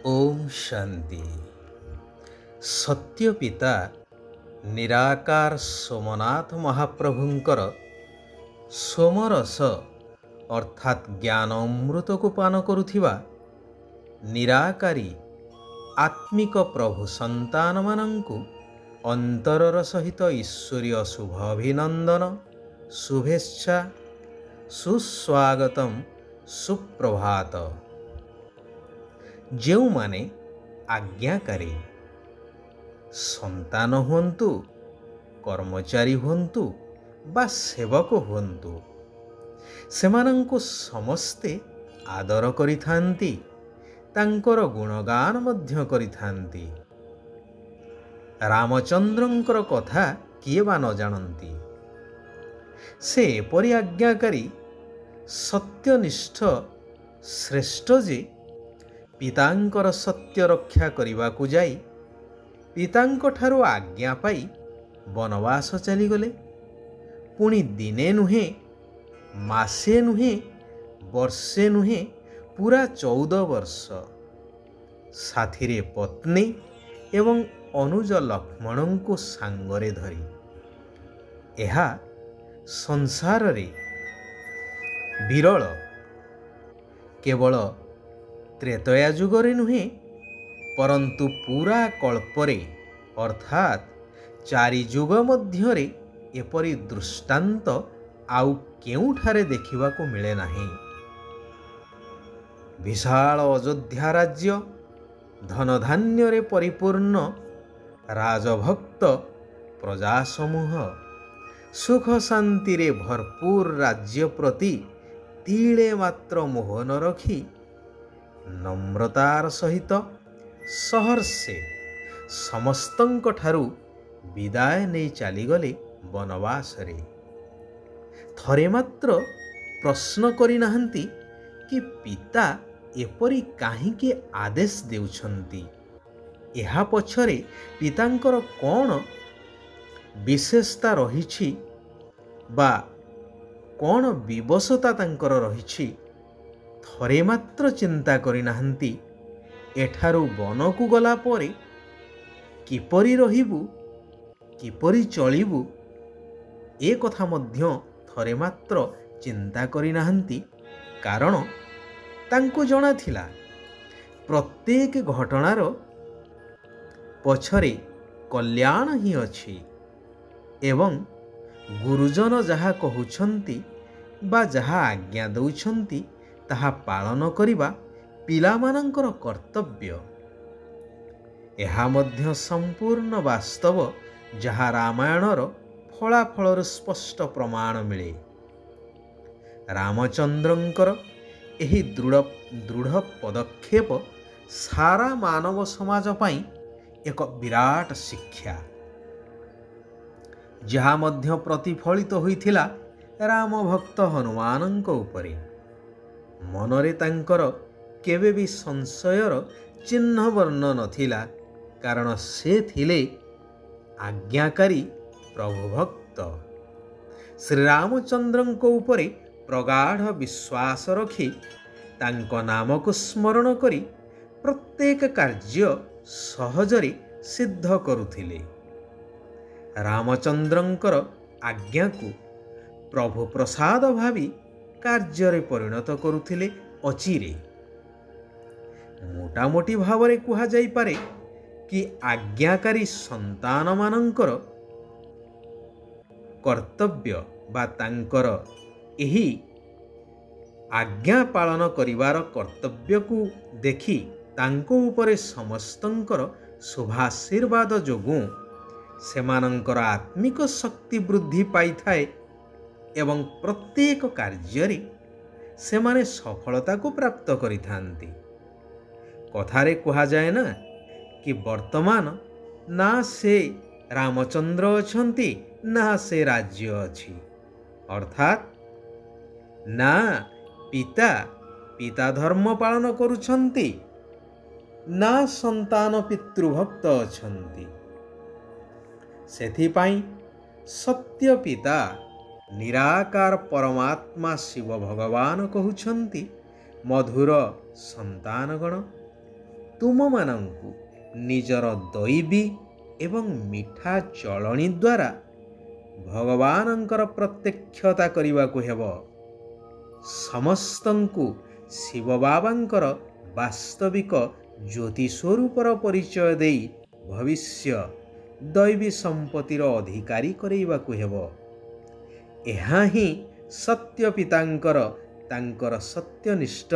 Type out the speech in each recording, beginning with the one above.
ओम शांति। सत्य पिता निराकार सोमनाथ महाप्रभुंकर सोमरस अर्थात ज्ञान अमृत को पान करुथिबा निराकारी आत्मिक प्रभु संतान मानंकु अंतरर सहित ईश्वरीय शुभ अभिनंदन शुभेच्छा सुस्वागतम सुप्रभात। जो माने आज्ञाकारी संतान हुंतु कर्मचारी हुंतु बा सेवक हुंतु सेमानंकु समस्ते आदर करिथांती तांकर गुणगान मध्य करिथांती। रामचंद्रंकर कथा किए बा न जानती। से एपरि आज्ञाकारी सत्यनिष्ठ श्रेष्ठ जे पितांकर सत्य रक्षा करने को जाई पितांक ठारू आज्ञा पाई वनवास चलीगले। पुणी दिने नुहे मासे नुहे वर्षे नुहे पूरा 14 वर्ष साथीरे पत्नी एवं अनुज लक्ष्मण को सांगरे धरी एहा संसार रे विरल। केवल त्रेतया जुगरे नुहे परंतु पूरा कल्परे अर्थात 4 जुग मध्यरे एपरि दृष्टांत आउ केउठारे देखिबा को मिले नाही। विशाल अयोध्या राज्य धनधान्य रे परिपूर्ण राजभक्त प्रजा समूह सुख शांति रे भरपूर राज्य प्रति तीले मात्र मोह न रखी नम्रतार सहित सहर्षे समस्तंक ठारू विदाय नहीं चलीगले वनवास रे। थरे मात्र प्रश्न करि नाहंती कि पिता एपरि काहींके आदेश देउछंती। एहा पछरे पितांकर कौन विशेषता रहिछि बा कौन विवशता तांकर रहिछि थरे मात्र चिंता करि नाहंती। एठारू वन को गला परे किपरि रहिबु किपरि चलिबु ए कथा मध्य थरे मात्र चिंता करि नाहंती। कारण तांको जणा थिला प्रत्येक घटनार पछरे कल्याण ही अछि एवं गुरुजन जहा कहउछंती बा जहा आज्ञा दउछंती ताहा पालन करिबा पिलामानंकर कर्तव्य। एहा मध्य संपूर्ण वास्तव जहा रामायणर फलाफलर स्पष्ट प्रमाण मिले। रामचंद्रंकर एही दृढ़ पदक्षेप सारा मानव समाज पाई एक विराट शिक्षा जहा मध्य प्रतिफलित होइथिला राम भक्त हनुमानंक उपरे। मनरे तांकर केबे भी संशयर चिन्ह वर्ण नथिला कारण से थिले आज्ञाकारी प्रभु भक्त। श्री रामचंद्रंक उपरे प्रगाढ़ विश्वास रखी तांको नाम को स्मरण करी प्रत्येक कार्य सहजरे सिद्ध करुथिले। रामचंद्रंकर आज्ञा को प्रभु प्रसाद भावी कार्य परिणत करुथिले अचिरे। मोटामोटी भावरे कुहा जाई पारे कि आज्ञाकारी संतान मानंकर कर्तव्य बा तांकर एही आज्ञा पालन करिवार कर्तव्य को देखि तांको उपरे समस्तंकर शुभाशीर्वाद जोगु सेमानंकर आत्मिक शक्ति वृद्धि पाई थाए एवं प्रत्येक कार्य सेमाने सफलता को प्राप्त करिथांती। कथारे कहा जाए ना कि वर्तमान ना से रामचंद्र अछंती ना से राज्य अछि अर्थात ना पिता धर्म पालन करुछंती ना संतान पितृभक्त अछंती। सेथिपाई सत्य पिता निराकार परमात्मा शिव भगवान कहउछंती मधुर संतानगण ତୁମମାନଙ୍କୁ ନିଜର ଦୈବୀ ଏବଂ ମିଠା ଚଳଣି ଦ୍ୱାରା ଭଗବାନଙ୍କର ପ୍ରତ୍ୟକ୍ଷତା କରିବାକୁ ହେବ। ସମସ୍ତଙ୍କୁ ଶିବ ବାବାଙ୍କର ବାସ୍ତବିକ ଜ୍ୟୋତି ସ୍ୱରୂପର ପରିଚୟ ଦେଇ ଭବିଷ୍ୟ ଦୈବୀ ସମ୍ପତ୍ତିର ଅଧିକାରୀ କରାଇବାକୁ ହେବ। ଏହା ହିଁ ସତ୍ୟ ପିତାଙ୍କର ତାଙ୍କର ସତ୍ୟନିଷ୍ଠ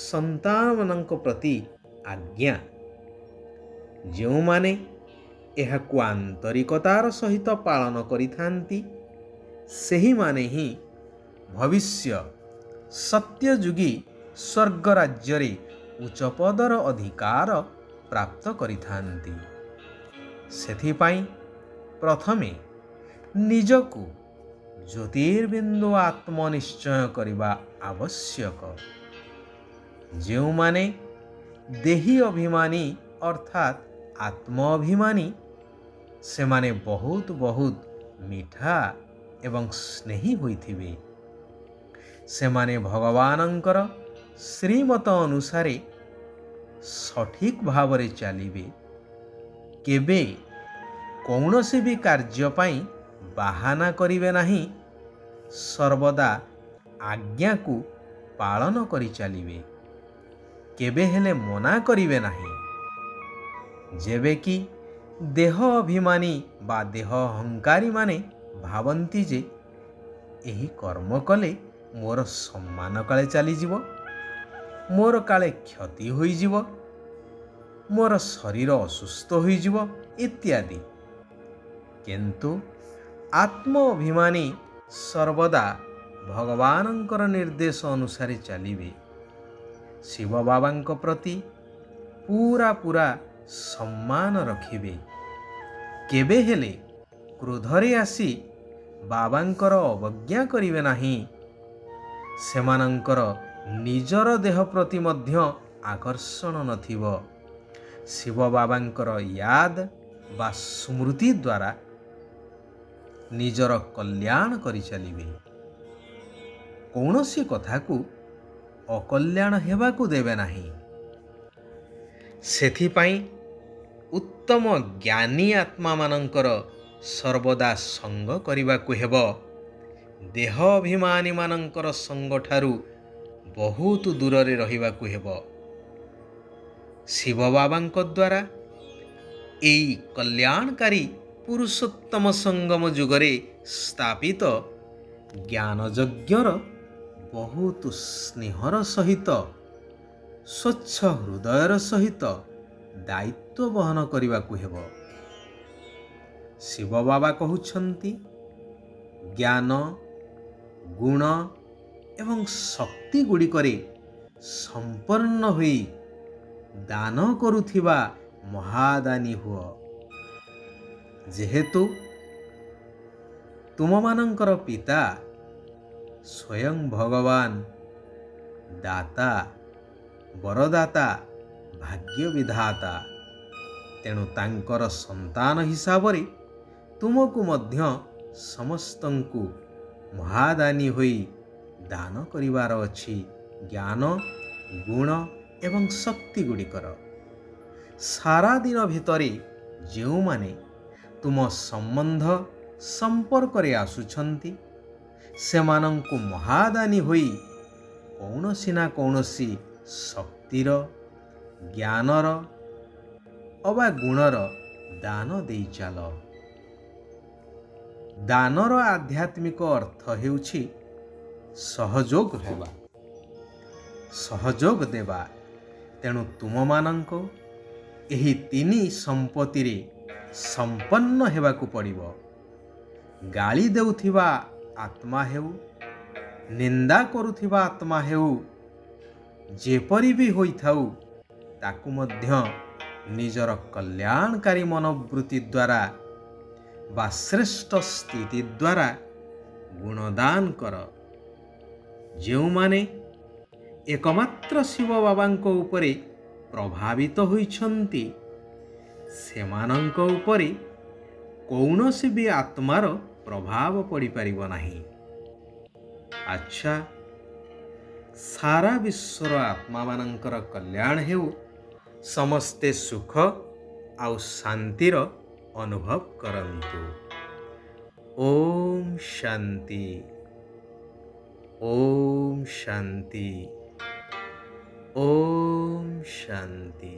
ସନ୍ତାନମାନଙ୍କ ପ୍ରତି ଆଜ୍ଞା। ଯେଉଁମାନେ ଏହାକୁ ଆନ୍ତରିକତାର ସହିତ ପାଳନ କରିଥାନ୍ତି ସେହିମାନେ ହିଁ ଭବିଷ୍ୟ ସତ୍ୟଯୁଗୀ ସ୍ୱର୍ଗ ରାଜ୍ୟରେ ଉଚ୍ଚ ପଦର ଅଧିକାର ପ୍ରାପ୍ତ କରିଥାନ୍ତି। ସେଥିପାଇଁ ପ୍ରଥମେ ନିଜକୁ ଜ୍ୟୋତିର୍ବିନ୍ଦୁ ଆତ୍ମନିଶ୍ଚୟ କରିବା ଆବଶ୍ୟକ। ଯେଉଁମାନେ ଦେହୀ ଅଭିମାନୀ ଅର୍ଥାତ୍ ଆତ୍ମ ଅଭିମାନୀ ସେମାନେ ବହୁତ ମିଠା ଏବଂ ସ୍ନେହୀ ହୋଇଥିବେ। ସେମାନେ ଭଗବାନଙ୍କର ଶ୍ରୀମତ ଅନୁସାରେ ସଠିକ୍ ଭାବରେ ଚାଲିବେ। କେବେ କୌଣସି ବି କାର୍ଯ୍ୟ ପାଇଁ ବାହାନା କରିବେ ନାହିଁ। ସର୍ବଦା ଆଜ୍ଞାକୁ ପାଳନ କରି ଚାଲିବେ। କେବେ ହେଲେ ମନା କରିବେ ନାହିଁ। ଯେବେ କି ଦେହ ଅଭିମାନୀ ବା ଦେହ ଅହଙ୍କାରୀମାନେ ଭାବନ୍ତି ଯେ ଏହି କର୍ମ କଲେ ମୋର ସମ୍ମାନ କାଳେ ଚାଲିଯିବ, ମୋର କାଳେ କ୍ଷତି ହୋଇଯିବ, ମୋର ଶରୀର ଅସୁସ୍ଥ ହୋଇଯିବ ଇତ୍ୟାଦି। କିନ୍ତୁ ଆତ୍ମ ଅଭିମାନୀ ସର୍ବଦା ଭଗବାନଙ୍କର ନିର୍ଦ୍ଦେଶ ଅନୁସାରେ ଚାଲିବେ। ଶିବ ବାବାଙ୍କ ପ୍ରତି ପୁରା ସମ୍ମାନ ରଖିବେ। କେବେ ହେଲେ କ୍ରୋଧରେ ଆସି ବାବାଙ୍କର ଅବଜ୍ଞା କରିବେ ନାହିଁ। ସେମାନଙ୍କର ନିଜର ଦେହ ପ୍ରତି ମଧ୍ୟ ଆକର୍ଷଣ ନଥିବ। ଶିବ ବାବାଙ୍କର ୟାଦ ବା ସ୍ମୃତି ଦ୍ୱାରା ନିଜର କଲ୍ୟାଣ କରିଚାଲିବେ। କୌଣସି କଥାକୁ ଅକଲ୍ୟାଣ ହେବାକୁ ଦେବେ ନାହିଁ। ସେଥିପାଇଁ ଉତ୍ତମ ଜ୍ଞାନୀ ଆତ୍ମାମାନଙ୍କର ସର୍ବଦା ସଙ୍ଗ କରିବାକୁ ହେବ। ଦେହ ଅଭିମାନୀମାନଙ୍କର ସଙ୍ଗଠାରୁ ବହୁତ ଦୂରରେ ରହିବାକୁ ହେବ। ଶିବ ବାବାଙ୍କ ଦ୍ୱାରା ଏହି କଲ୍ୟାଣକାରୀ ପୁରୁଷୋତ୍ତମ ସଙ୍ଗମ ଯୁଗରେ ସ୍ଥାପିତ ଜ୍ଞାନଯଜ୍ଞର ବହୁତ ସ୍ନେହର ସହିତ ସ୍ୱଚ୍ଛ ହୃଦୟର ସହିତ ଦାୟିତ୍ୱ ବହନ କରିବାକୁ ହେବ। ଶିବ ବାବା କହୁଛନ୍ତି, ଜ୍ଞାନ, ଗୁଣ ଏବଂ ଶକ୍ତି ଗୁଡ଼ିକରେ ସମ୍ପନ୍ନ ହୋଇ ଦାନ କରୁଥିବା ମହାଦାନୀ ହୁଅ। ଯେହେତୁ ତୁମମାନଙ୍କର ପିତା ସ୍ୱୟଂ ଭଗବାନ ଦାତା, ବରଦାତା, ଭାଗ୍ୟ ବିଧାତା, ତେଣୁ ତାଙ୍କର ସନ୍ତାନ ହିସାବରେ ତୁମକୁ ମଧ୍ୟ ସମସ୍ତଙ୍କୁ ମହାଦାନୀ ହୋଇ ଦାନ କରିବାର ଅଛି। ଜ୍ଞାନ, ଗୁଣ ଏବଂ ଶକ୍ତି ଗୁଡ଼ିକର ସାରା ଦିନ ଭିତରେ ଯେଉଁମାନେ ତୁମ ସମ୍ବନ୍ଧ ସମ୍ପର୍କରେ ଆସୁଛନ୍ତି ସେମାନଙ୍କୁ ମହାଦାନୀ ହୋଇ କୌଣସି ନା କୌଣସି ଶକ୍ତିର, ଜ୍ଞାନର ଅବା ଗୁଣର ଦାନ ଦେଇ ଚାଲ। ଦାନର ଆଧ୍ୟାତ୍ମିକ ଅର୍ଥ ହେଉଛି ସହଯୋଗ ହେବା, ସହଯୋଗ ଦେବା। ତେଣୁ ତୁମମାନଙ୍କୁ ଏହି ତିନି ସମ୍ପତ୍ତିରେ ସମ୍ପନ୍ନ ହେବାକୁ ପଡ଼ିବ। ଗାଳି ଦେଉଥିବା ଆତ୍ମା ହେଉ, ନିନ୍ଦା କରୁଥିବା ଆତ୍ମା ହେଉ, ଯେପରି ବି ହୋଇଥାଉ ତାକୁ ମଧ୍ୟ ନିଜର କଲ୍ୟାଣକାରୀ ମନୋବୃତ୍ତି ଦ୍ୱାରା ବା ଶ୍ରେଷ୍ଠ ସ୍ଥିତି ଦ୍ୱାରା ଗୁଣଦାନ କର। ଯେଉଁମାନେ ଏକମାତ୍ର ଶିବ ବାବାଙ୍କ ଉପରେ ପ୍ରଭାବିତ ହୋଇଛନ୍ତି ସେମାନଙ୍କ ଉପରେ କୌଣସି ବି ଆତ୍ମାର ପ୍ରଭାବ ପଡ଼ିପାରିବ ନାହିଁ। ଆଚ୍ଛା, ସାରା ବିଶ୍ୱର ଆତ୍ମାମାନଙ୍କର କଲ୍ୟାଣ ହେଉ ସମସ୍ତେ ସୁଖ ଆଉ ଶାନ୍ତିର ଅନୁଭବ କରନ୍ତୁ। ଓମ୍ ଶାନ୍ତି, ଓମ୍ ଶାନ୍ତି, ଓମ୍ ଶାନ୍ତି।